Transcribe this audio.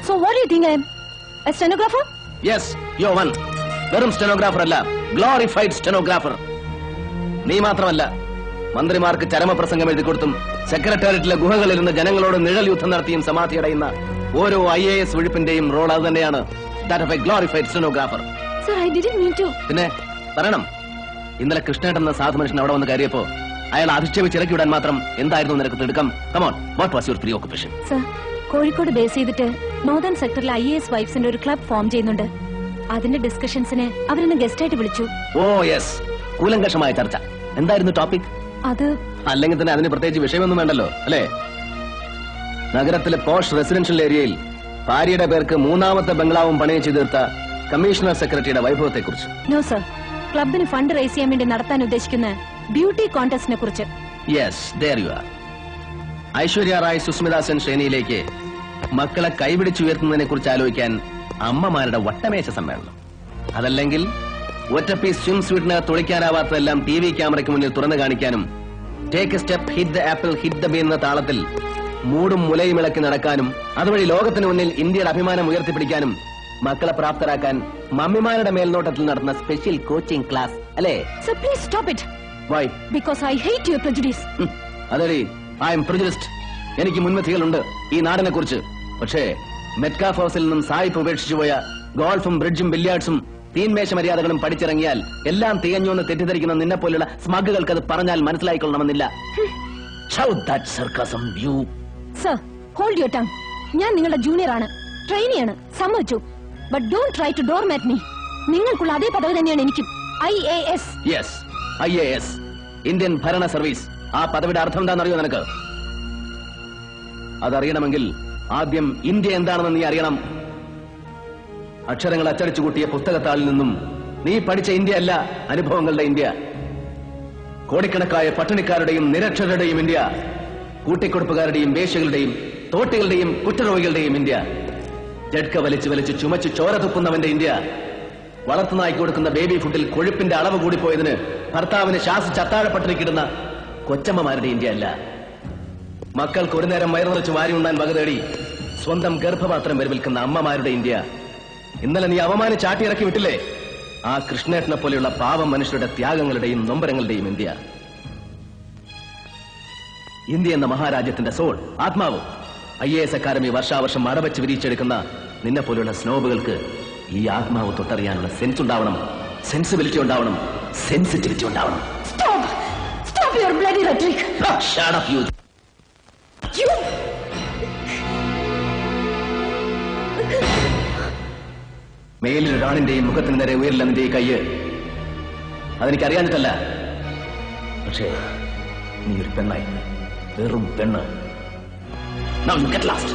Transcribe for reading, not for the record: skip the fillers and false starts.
So what do you think I am? A stenographer? Yes, you're one. വെറും stenographer അല്ല, glorified stenographer. നീ മാത്രമല്ല, മന്ത്രിമാർക്ക് ചരമപ്രസംഗം എഴുതി കൊടുത്തും സെക്രട്ടേറിയറ്റിലെ ഗുഹകളിലിരുന്ന് ജനങ്ങളോട് നിഴൽ യുദ്ധം നടത്തിയും സമാധി അടയുന്ന ഓരോ IAS വിഴുപ്പിന്റെയും റോൾ അത് തന്നെയാണ്. That of a glorified stenographer. Sir, I didn't mean to. പിന്നെ പറയണം, ഇന്നലെ കൃഷ്ണേട്ടൻ എന്ന സാധു മനുഷ്യൻ അവിടെ വന്ന് കയറിയപ്പോ അയാൾ അധിക്ഷേപിച്ച് ഇറക്കി വിടാൻ മാത്രം എന്തായിരുന്നു നിനക്ക് തിടുക്കം? Come on, what was your preoccupation? Sir, Kozhikode base ചെയ്തിട്ട് നോർത്തേൺ സെക്ടറിലെ IAS വൈഫ്സിന്റെ ഒരു ക്ലബ് ഫോം ചെയ്യുന്നുണ്ട്. അതിന്റെ ഡിസ്കഷൻസിന് അവരെന്നെ ഗസ്റ്റ് ആയിട്ട് വിളിച്ചു. ഓ യെസ്, കൂലങ്കഷമായ ചർച്ച. എന്തായിരുന്നു ടോപ്പിക്? അത് അല്ലെങ്കിൽ തന്നെ അതിന് പ്രത്യേകിച്ച് വിഷയമൊന്നും വേണ്ടല്ലോ അല്ലേ? നഗരത്തിലെ പോഷ് റെസിഡൻഷ്യൽ ഏരിയയിൽ ഭാര്യയുടെ പേർക്ക് മൂന്നാമത്തെ ബംഗ്ലാവും പണയം ചെയ്ത് തീർത്ത കമ്മീഷണർ സെക്രട്ടറിയുടെ വൈഭവത്തെ കുറിച്ച്. നോ സർ, ക്ലബിന് ഫണ്ട് റേസ് ചെയ്യാൻ വേണ്ടി നടത്താൻ ഉദ്ദേശിക്കുന്ന ബ്യൂട്ടി കോൺടെസ്റ്റിനെ കുറിച്ച്. Yes, there you are. Aishwarya Rai Sushmita Sen ശ്രേണിയിലേക്ക് മക്കളെ കൈപിടിച്ചുയർത്തുന്നതിനെ കുറിച്ച് ആലോചിക്കാൻ അമ്മമാരുടെ വട്ടമേശ സമ്മേളനം. അതല്ലെങ്കിൽ ഒറ്റ പീസ് സ്വിം സ്വീറ്റിന് തുളിക്കാനാവാത്തതെല്ലാം TV ക്യാമറയ്ക്ക് മുന്നിൽ തുറന്നു കാണിക്കാനും take a step hit the apple hit the bean എന്ന താളത്തിൽ മൂടും മുലയും ഇളക്കി നടക്കാനും അതുവഴി ലോകത്തിന് മുന്നിൽ ഇന്ത്യയുടെ അഭിമാനം ഉയർത്തിപ്പിടിക്കാനും മക്കളെ പ്രാപ്തരാക്കാൻ മമ്മിമാരുടെ മേൽനോട്ടത്തിൽ നടത്തുന്ന സ്പെഷ്യൽ കോച്ചിംഗ് ക്ലാസ് അല്ലേ? Sir, please stop it. Why? Because I hate your prejudice. അതെ, I am prejudiced. എനിക്ക് മുൻവിധികളുണ്ട് ഈ നാടിനെ കുറിച്ച്. പക്ഷേ മെറ്റ്കാഫ് ഹൗസിൽ നിന്നും സായിപ്പ് ഉപേക്ഷിച്ചു പോയ ഗോൾഫും ബ്രിഡ്ജും ബില്യാർഡ്സും തീൻമേശ മര്യാദകളും പഠിച്ചിറങ്ങിയാൽ എല്ലാം തികഞ്ഞു എന്ന് തെറ്റിദ്ധരിക്കുന്ന നിന്നെ പോലുള്ള സ്മഗുകൾക്ക് അത് പറഞ്ഞാൽ മനസ്സിലായിക്കൊള്ളണമെന്നില്ല. Shout that sarcasm, you. Sir, hold your tongue. ഞാൻ നിങ്ങളുടെ ജൂനിയർ ആണ്, ട്രെയിനിയാണ്, സമ്മതിച്ചു. But don't try to doormat me. നിങ്ങൾക്കുള്ള അതേ പദവി തന്നെയാണ് എനിക്കും. IAS. Yes, IAS, ഇന്ത്യൻ ഭരണ സർവീസ്. ആ പദവിയുടെ അർത്ഥം എന്താണെന്നറിയോ നിനക്ക്? അതറിയണമെങ്കിൽ ആദ്യം ഇന്ത്യ എന്താണെന്ന് നീ അറിയണം. അക്ഷരങ്ങൾ അച്ചടിച്ചു കൂട്ടിയ പുസ്തകത്താളിൽ നിന്നും നീ പഠിച്ച ഇന്ത്യ അല്ല അനുഭവങ്ങളുടെ ഇന്ത്യ. കോടിക്കണക്കായ പട്ടിണിക്കാരുടെയും നിരക്ഷരരുടെയും ഇന്ത്യ, കൂട്ടിക്കൊടുപ്പുകാരുടെയും വേശ്യകളുടെയും തോട്ടികളുടെയും കുറ്റരോഗികളുടെയും ഇന്ത്യ, ജഡ്ക വലിച്ചു വലിച്ച് ചുമച്ച് ചോര തുപ്പുന്നവന്റെ ഇന്ത്യ, വളർത്തുനായ്ക്ക് കൊടുക്കുന്ന ബേബി ഫുഡിൽ കൊഴുപ്പിന്റെ അളവ് കൂടിപ്പോയതിന് ഭർത്താവിന് ശാസിച്ച് അത്താഴപ്പട്ടിണിക്കിടുന്ന കൊച്ചമ്മമാരുടെ ഇന്ത്യ അല്ല. മക്കൾക്ക് ഒരു നേരം വയറു നിറച്ച് വാരി ഉണ്ണാൻ വക തേടി സ്വന്തം ഗർഭപാത്രം വരവിൽക്കുന്ന അമ്മമാരുടെ ഇന്ത്യ. ഇന്നലെ നീ അവമാനിച്ച് ചാട്ടിയിറക്കി വിട്ടില്ലേ, ആ കൃഷ്ണേട്ടനെ പോലെയുള്ള പാവം മനുഷ്യരുടെ ത്യാഗങ്ങളുടെയും നൊമ്പരങ്ങളുടെയും ഇന്ത്യ. ഇന്ത്യ എന്ന മഹാരാജ്യത്തിന്റെ സോൾ, ആത്മാവ്. IAS അക്കാദമി വർഷാവർഷം അടവച്ച് വിരിച്ചെടുക്കുന്ന നിന്നെ പോലെയുള്ള സ്നോബുകൾക്ക് ഈ ആത്മാവ് തൊട്ടറിയാനുള്ള സെൻസ് ഉണ്ടാവണം, സെൻസിബിലിറ്റി ഉണ്ടാവണം, സെൻസിറ്റിവിറ്റി ഉണ്ടാവണം. Stop your bloody rhetoric. Shut up, you. You. മേലിലൊരാണിന്റെയും മുഖത്തിന് നേരെ ഉയരില്ല നിന്റെ ഈ കയ്യ്. അതെനിക്കറിയാഞ്ഞിട്ടല്ല, പക്ഷേ നീ ഒരു പെണ്ണായി, വെറും പെണ്ണ്. Now you get lost.